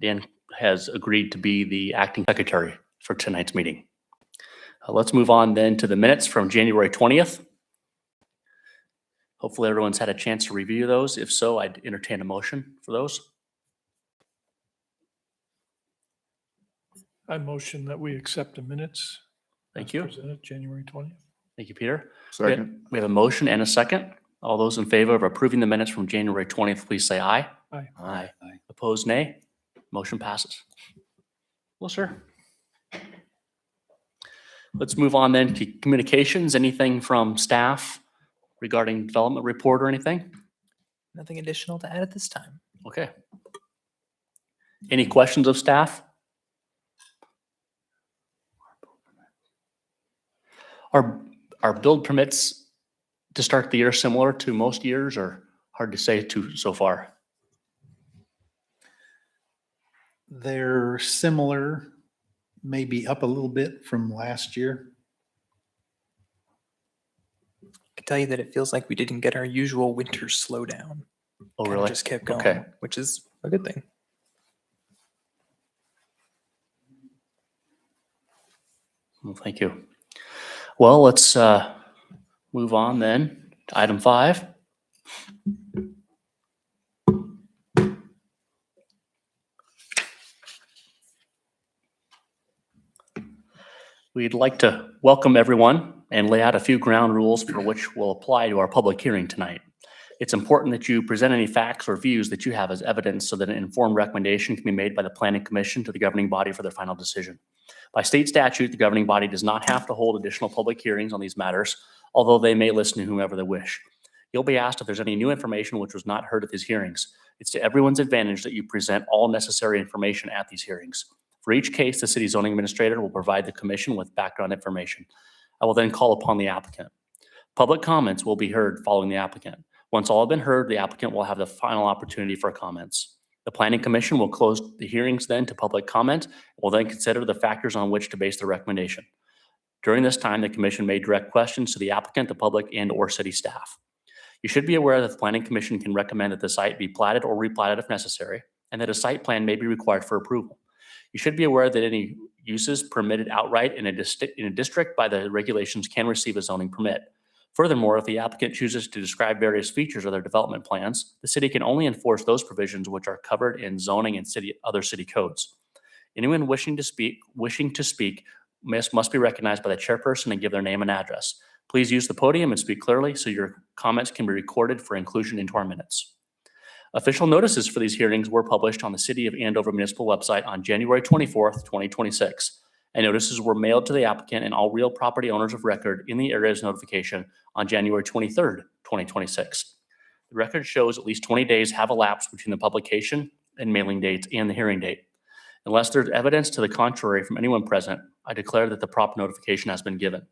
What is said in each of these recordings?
Dan has agreed to be the acting secretary for tonight's meeting. Let's move on then to the minutes from January 20th. Hopefully everyone's had a chance to review those. If so, I'd entertain a motion for those. I motion that we accept the minutes. Thank as you. Presented January 20th. Thank you, Peter. Second. We have a motion and a second. All those in favor of approving the minutes from January 20th, please say aye. Aye. Aye. Opposed, nay. Motion passes. Well, sir. Let's move on then to communications. Anything from staff regarding development report or anything? Nothing additional to add at this time. Okay. Any questions of staff? Are build permits to start the year similar to most years, or hard to say so far? They're similar, maybe up a little bit from last year. I can tell you that it feels like we didn't get our usual winter slowdown. Oh, Kinda really? just kept going, Okay. which is a good thing. Well, thank you. Well, let's move on then to item 5. We'd like to welcome everyone and lay out a few ground rules for which will apply to our public hearing tonight. It's important that you present any facts or views that you have as evidence so that an informed recommendation can be made by the Planning Commission to the governing body for their final decision. By state statute, the governing body does not have to hold additional public hearings on these matters, although they may listen to whomever they wish. You'll be asked if there's any new information which was not heard at these hearings. It's to everyone's advantage that you present all necessary information at these hearings. For each case, the city zoning administrator will provide the commission with background information. I will then call upon the applicant. Public comments will be heard following the applicant. Once all have been heard, the applicant will have the final opportunity for comments. The Planning Commission will close the hearings then to public comment and will then consider the factors on which to base the recommendation. During this time, the commission may direct questions to the applicant, the public, and/or city staff. You should be aware that the Planning Commission can recommend that the site be platted or replatted if necessary, and that a site plan may be required for approval. You should be aware that any uses permitted outright in a district by the regulations can receive a zoning permit. Furthermore, if the applicant chooses to describe various features of their development plans, the city can only enforce those provisions which are covered in zoning and other city codes. Anyone wishing to speak must be recognized by the chairperson and give their name and address. Please use the podium and speak clearly so your comments can be recorded for inclusion into our minutes. Official notices for these hearings were published on the City of Andover Municipal website on January 24th, 2026. And notices were mailed to the applicant and all real property owners of record in the area's notification on January 23rd, 2026. The record shows at least 20 days have elapsed between the publication and mailing dates and the hearing date. Unless there's evidence to the contrary from anyone present, I declare that the proper notification has been given.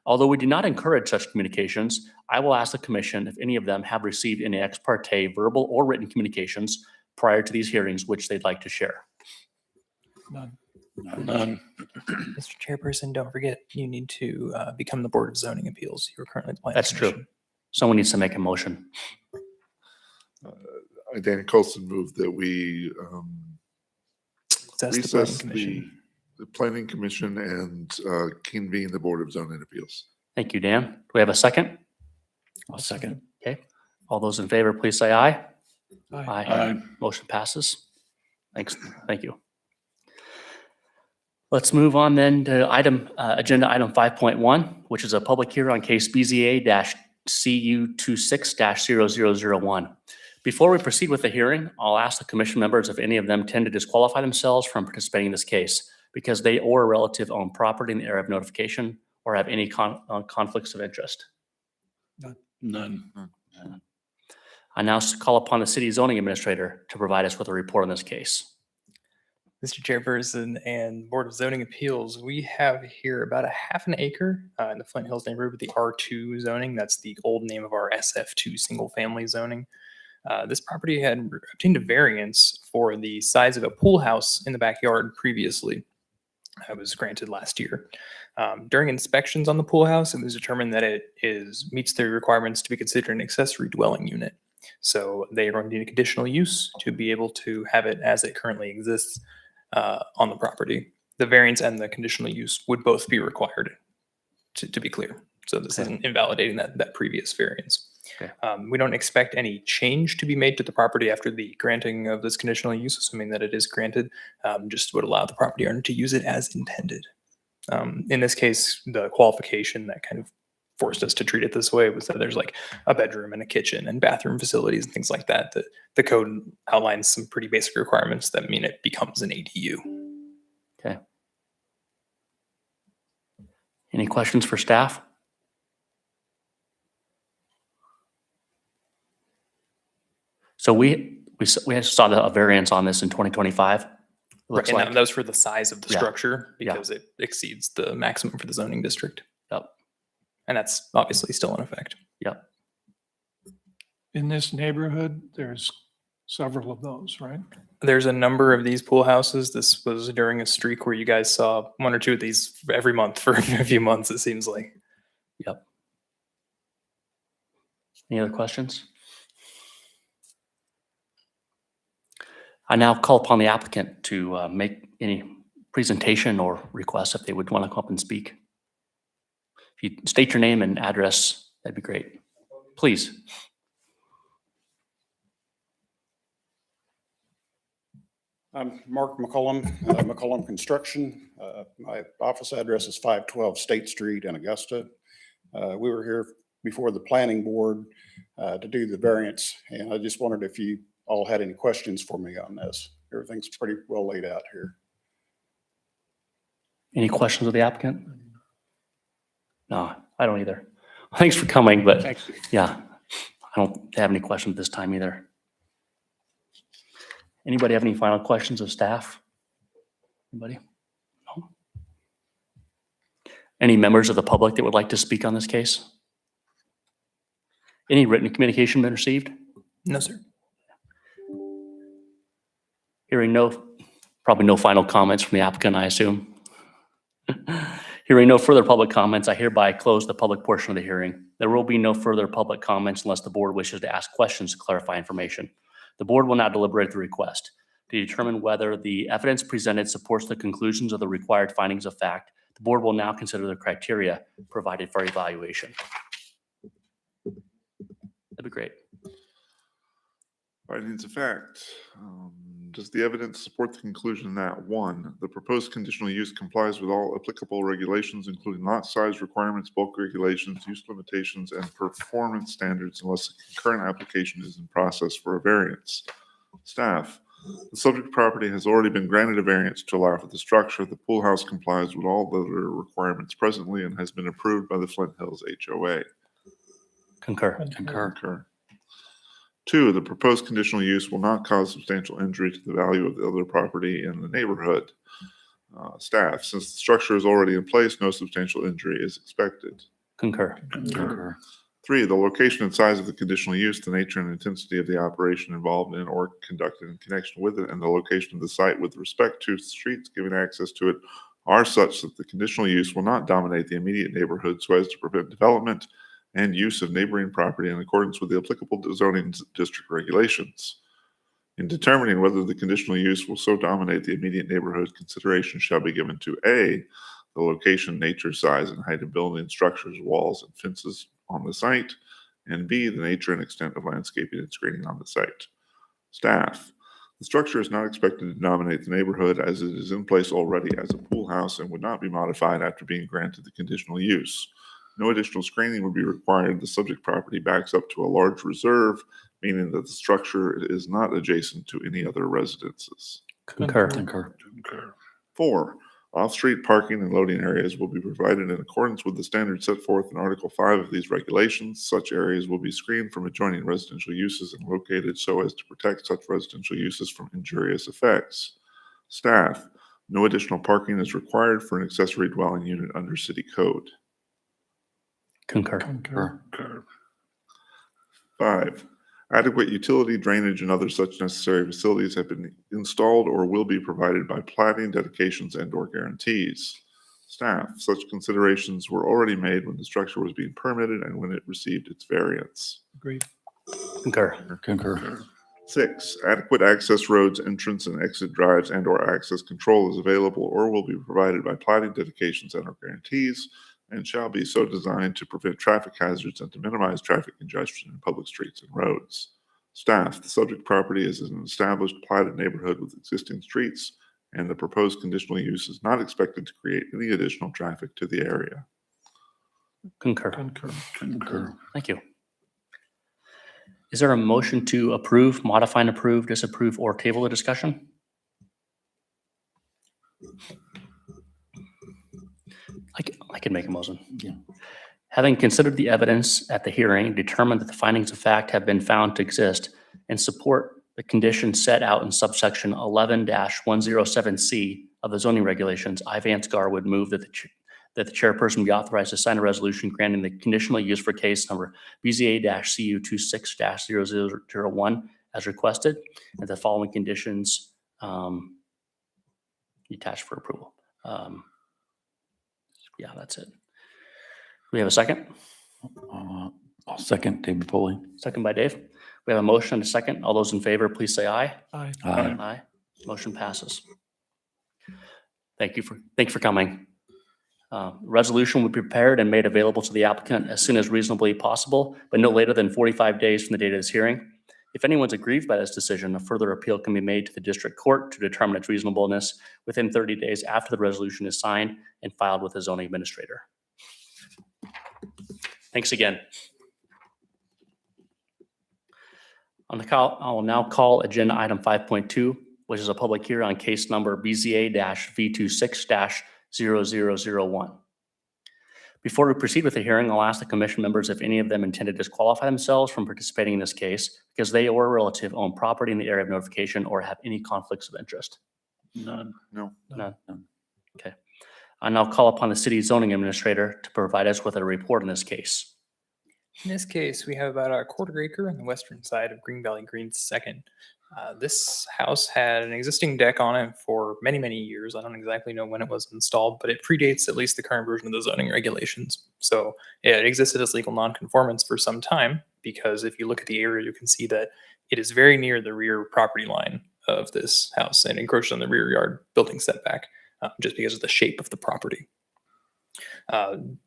Although we do not encourage such communications, I will ask the commission if any of them have received any ex parte verbal or written communications prior to these hearings which they'd like to share. None. None. Mr. Chairperson, don't forget, you need to become the Board of Zoning Appeals. You are currently the Planning That's true. Commission. Someone needs to make a motion. Danny Colson moved that we That's the Planning recess Commission. the Planning Commission and convene the Board of Zoning Appeals. Thank you, Dan. Do we have a second? I'll second. Okay. All those in favor, please say aye. Aye. Motion passes. Thanks. Thank you. Let's move on then to agenda item 5.1, which is a public hearing on case BZA-CU26-0001. Before we proceed with the hearing, I'll ask the commission members if any of them tend to disqualify themselves from participating in this case because they or a relative own property in the area of notification or have any conflicts of interest. None. I now call upon the city zoning administrator to provide us with a report on this case. Mr. Chairperson and Board of Zoning Appeals, we have here about a half an acre in the Flint Hills neighborhood with the R2 zoning. That's the old name of our SF2 single family zoning. This property had obtained a variance for the size of a pool house in the backyard previously. It was granted last year. During inspections on the pool house, it was determined that it meets the requirements to be considered an accessory dwelling unit. So they are going to need a conditional use to be able to have it as it currently exists on the property. The variance and the conditional use would both be required, to be clear. So this Okay. isn't invalidating that previous variance. Okay. We don't expect any change to be made to the property after the granting of this conditional use, assuming that it is granted. Just would allow the property owner to use it as intended. In this case, the qualification that kind of forced us to treat it this way was that there's like a bedroom and a kitchen and bathroom facilities and things like that. The code outlines some pretty basic requirements that mean it becomes an ADU. Okay. Any questions for staff? So we saw a variance on this in 2025. It looks And like. that was for the size of the Yeah. structure Yeah. because it exceeds the maximum for the zoning district. Yep. And that's obviously still in effect. Yep. In this neighborhood, there's several of those, right? There's a number of these pool houses. This was during a streak where you guys saw one or two of these every month for a few months, it seems like. Yep. Any other questions? I now call upon the applicant to make any presentation or request if they would want to come up and speak. If you state your name and address, that'd be great. Please. I'm Mark McCollum, McCollum Construction. My office address is 512 State Street in Augusta. We were here before the planning board to do the variance, and I just wondered if you all had any questions for me on this. Everything's pretty well laid out here. Any questions of the applicant? No, I don't either. Thanks for coming, but Thank you. yeah, I don't have any questions this time either. Anybody have any final questions of staff? Anybody? No? Any members of the public that would like to speak on this case? Any written communication been received? No, sir. Hearing probably no final comments from the applicant, I assume. Hearing no further public comments, I hereby close the public portion of the hearing. There will be no further public comments unless the board wishes to ask questions to clarify information. The board will now deliberate the request to determine whether the evidence presented supports the conclusions of the required findings of fact. The board will now consider the criteria provided for evaluation. That'd be great. Findings of fact. Does the evidence support the conclusion that, one, the proposed conditional use complies with all applicable regulations, including lot size requirements, bulk regulations, use limitations, and performance standards, unless a concurrent application is in process for a variance? Staff. The subject property has already been granted a variance to allow for the structure. The pool house complies with all other requirements presently and has been approved by the Flint Hills HOA. Concur. Concur. Two, the proposed conditional use will not cause substantial injury to the value of the other property in the neighborhood. Staff, since the structure is already in place, no substantial injury is expected. Concur. Three, the location and size of the conditional use, the nature and intensity of the operation involved in or conducted in connection with it, and the location of the site with respect to streets giving access to it are such that the conditional use will not dominate the immediate neighborhood so as to prevent development and use of neighboring property in accordance with the applicable zoning district regulations. In determining whether the conditional use will so dominate the immediate neighborhood, consideration shall be given to A, the location, nature, size, and height of buildings, structures, walls, and fences on the site, and B, the nature and extent of landscaping and screening on the site. Staff. The structure is not expected to dominate the neighborhood as it is in place already as a pool house and would not be modified after being granted the conditional use. No additional screening would be required. The subject property backs up to a large reserve, meaning that the structure is not adjacent to any other residences. Concur. Four, off-street parking and loading areas will be provided in accordance with the standards set forth in Article 5 of these regulations. Such areas will be screened from adjoining residential uses and located so as to protect such residential uses from injurious effects. Staff, no additional parking is required for an accessory dwelling unit under city code. Concur. Five, adequate utility, drainage, and other such necessary facilities have been installed or will be provided by plating, dedications, and/or guarantees. Staff, such considerations were already made when the structure was being permitted and when it received its variance. Agreed. Concur. Concur. 6, adequate access roads, entrance and exit drives, and/or access control is available or will be provided by plating dedications and/or guarantees, and shall be so designed to prevent traffic hazards and to minimize traffic congestion in public streets and roads. Staff, the subject property is an established platted neighborhood with existing streets, and the proposed conditional use is not expected to create any additional traffic to the area. Concur. Concur. Concur. Thank you. Is there a motion to approve, modify and approve, disapprove, or table the discussion? I can make a motion. Yeah. Having considered the evidence at the hearing, determined that the findings of fact have been found to exist and support the conditions set out in subsection 11-107C of the zoning regulations, I, Vance Garwood, move that the chairperson be authorized to sign a resolution granting the conditional use for case number BZA-CU 26-0001 as requested, and the following conditions attached for approval. Yeah, that's it. We have a second? I'll second David Foley. Second by Dave. We have a motion and a second. All those in favor, please say aye. Aye. Aye. Aye. Motion passes. Thank you for coming. Resolution will be prepared and made available to the applicant as soon as reasonably possible, but no later than 45 days from the date of this hearing. If anyone's aggrieved by this decision, a further appeal can be made to the district court to determine its reasonableness within 30 days after the resolution is signed and filed with the zoning administrator. Thanks again. I will now call agenda item 5.2, which is a public hearing on case number BZA-V26-0001. Before we proceed with the hearing, I'll ask the commission members if any of them intend to disqualify themselves from participating in this case because they or a relative own property in the area of notification or have any conflicts of interest. None. No. None. Okay. I now call upon the city zoning administrator to provide us with a report in this case. In this case, we have about a quarter acre on the western side of Green Valley Greens Second. This house had an existing deck on it for many, many years. I don't exactly know when it was installed, but it predates at least the current version of the zoning regulations. So it existed as legal nonconformance for some time because if you look at the area, you can see that it is very near the rear property line of this house and encroached on the rear yard building setback just because of the shape of the property.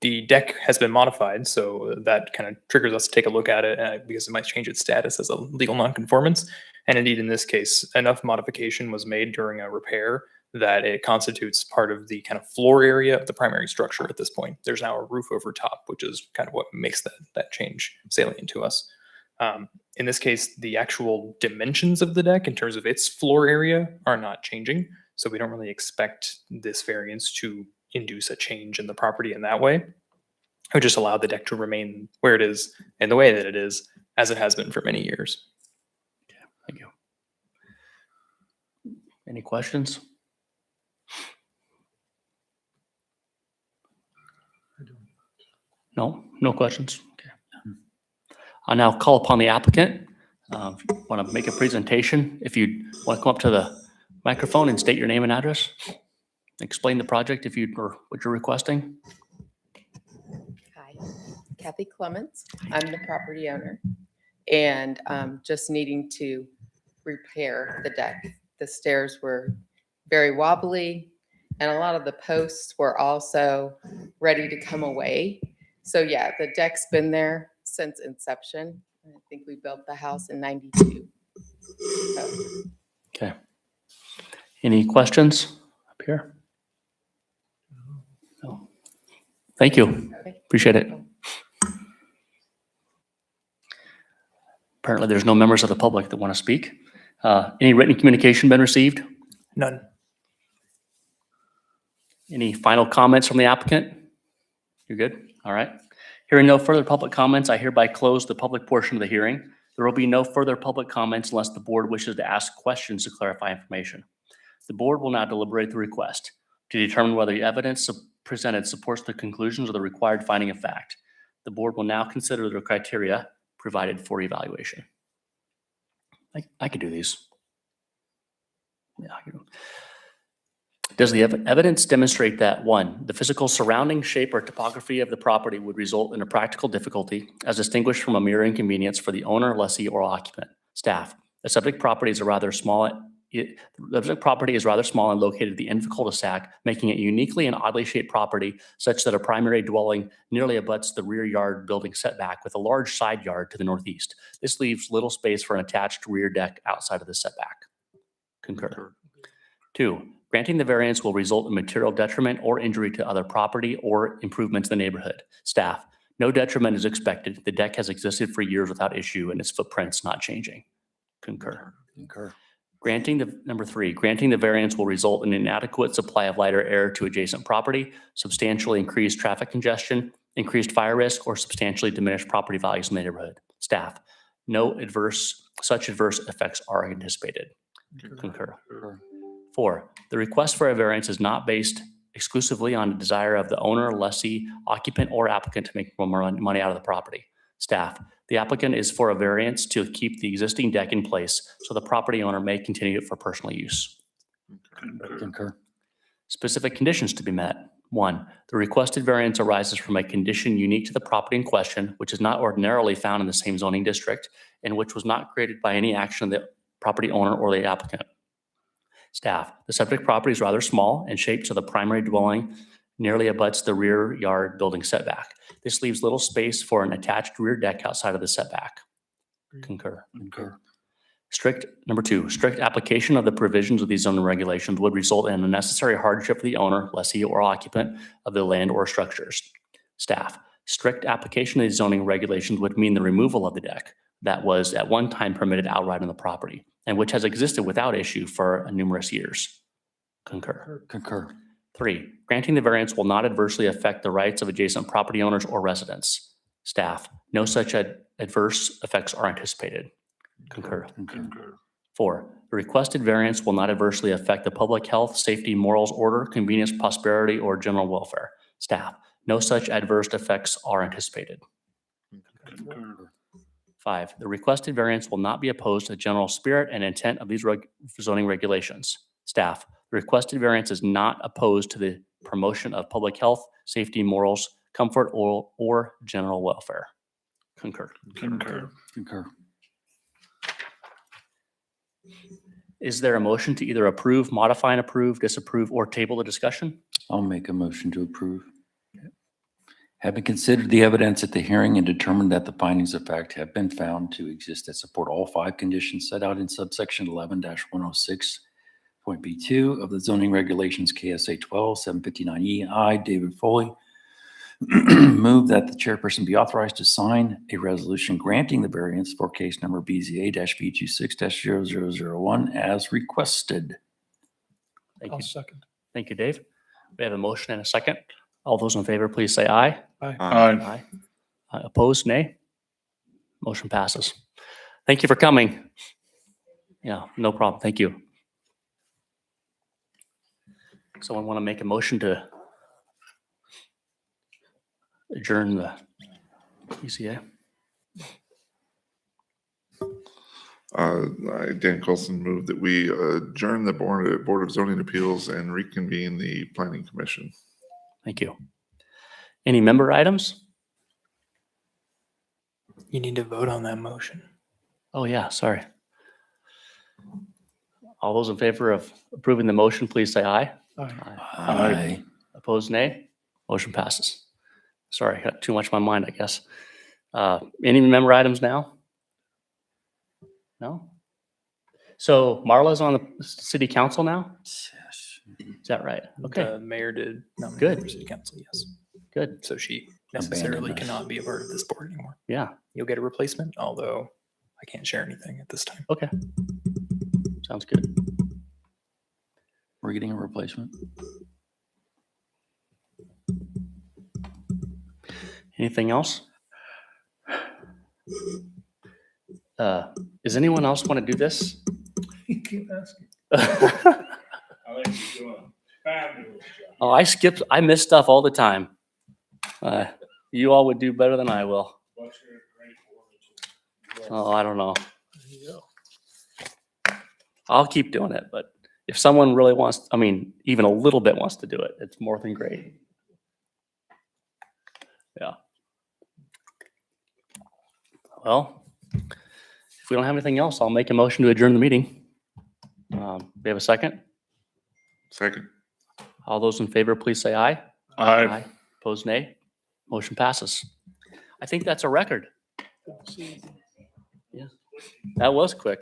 The deck has been modified, so that kind of triggers us to take a look at it because it might change its status as a legal nonconformance. And indeed, in this case, enough modification was made during a repair that it constitutes part of the kind of floor area of the primary structure at this point. There's now a roof over top, which is kind of what makes that change salient to us. In this case, the actual dimensions of the deck in terms of its floor area are not changing, so we don't really expect this variance to induce a change in the property in that way. It would just allow the deck to remain where it is and the way that it is, as it has been for many years. Thank you. Any questions? No questions? Okay. I'll now call upon the applicant. If you want to make a presentation, if you want to come up to the microphone and state your name and address, explain the project or what you're requesting. Hi, Kathy Clements. I'm the property owner and just needing to repair the deck. The stairs were very wobbly and a lot of the posts were also ready to come away. So yeah, the deck's been there since inception. I think we built the house in '92. So, Okay. Any questions up here? No. Thank you. okay. Appreciate it. Apparently, there's no members of the public that want to speak. Any written communication been received? None. Any final comments from the applicant? You're good? All right. Hearing no further public comments, I hereby close the public portion of the hearing. There will be no further public comments unless the board wishes to ask questions to clarify information. The board will now deliberate the request to determine whether the evidence presented supports the conclusions of the required finding of fact. The board will now consider the criteria provided for evaluation. I could do these. Yeah. Does the evidence demonstrate that, one, the physical surrounding shape or topography of the property would result in a practical difficulty as distinguished from a mere inconvenience for the owner, lessee, or occupant? Staff, the subject property is rather small and located at the end of the cul-de-sac, making it uniquely and oddly shaped property such that a primary dwelling nearly abuts the rear yard building setback with a large side yard to the northeast. This leaves little space for an attached rear deck outside of the setback. Concur. 2, granting the variance will result in material detriment or injury to other property or improvements in the neighborhood. Staff, no detriment is expected. The deck has existed for years without issue and its footprint's not changing. Concur. Concur. Number 3, granting the variance will result in an inadequate supply of lighter air to adjacent property, substantially increased traffic congestion, increased fire risk, or substantially diminished property values in the neighborhood. Staff, no such adverse effects are anticipated. Concur. 4, the request for a variance is not based exclusively on the desire of the owner, lessee, occupant, or applicant to make more money out of the property. Staff, the applicant is for a variance to keep the existing deck in place so the property owner may continue it for personal use. Concur. Specific conditions to be met. 1, the requested variance arises from a condition unique to the property in question, which is not ordinarily found in the same zoning district and which was not created by any action of the property owner or the applicant. Staff, the subject property is rather small and shaped so the primary dwelling nearly abuts the rear yard building setback. This leaves little space for an attached rear deck outside of the setback. Concur. Concur. Number 2, strict application of the provisions of these zoning regulations would result in unnecessary hardship for the owner, lessee, or occupant of the land or structures. Staff, strict application of these zoning regulations would mean the removal of the deck that was at one time permitted outright on the property and which has existed without issue for numerous years. Concur. Concur. 3, granting the variance will not adversely affect the rights of adjacent property owners or residents. Staff, no such adverse effects are anticipated. Concur. Concur. 4, the requested variance will not adversely affect the public health, safety, morals, order, convenience, prosperity, or general welfare. Staff, no such adverse effects are anticipated. Concur. 5, the requested variance will not be opposed to the general spirit and intent of these zoning regulations. Staff, the requested variance is not opposed to the promotion of public health, safety, morals, comfort, or general welfare. Concur. Concur. Concur. Is there a motion to either approve, modify and approve, disapprove, or table the discussion? I'll make a motion to approve. Having considered the evidence at the hearing and determined that the findings of fact have been found to exist that support all 5 conditions set out in subsection 11-106.B2 of the zoning regulations KSA 12-759E, I, David Foley, move that the chairperson be authorized to sign a resolution granting the variance for case number BZA-B26-0001 as requested. Thank I'll you. second. Thank you, Dave. We have a motion and a second. All those in favor, please say aye. Aye. Opposed, nay. Motion passes. Thank you for coming. Yeah, no problem. Thank you. Someone want to make a motion to adjourn the PCA? Dan Colson moved that we adjourn the Board of Zoning Appeals and reconvene the Planning Commission. Thank you. Any member items? You need to vote on that motion. Oh, yeah, sorry. All those in favor of approving the motion, please say aye. Aye. Aye. Opposed, nay. Motion passes. Sorry, got too much on my mind, I guess. Any member items now? No? So Marla's on the city council now? Yes. Is that right? Okay, The mayor did nominate Good. her for city council, yes. good. So she Abandoned necessarily us. cannot be a part of this board anymore. Yeah, You'll get a replacement, although I can't share anything at this time. okay. Sounds good. We're getting a replacement. Anything else? Does anyone else want to do this? You keep asking. Oh, I miss stuff all the time. You all would do better than I will. Oh, I don't know. I'll keep doing it, but if someone really wants, I mean, even a little bit wants to do it, it's more than great. Yeah. Well, if we don't have anything else, I'll make a motion to adjourn the meeting. We have a second? Second. All those in favor, please say aye. Aye. Opposed, nay. Motion passes. I think that's a record. Yeah, that was quick.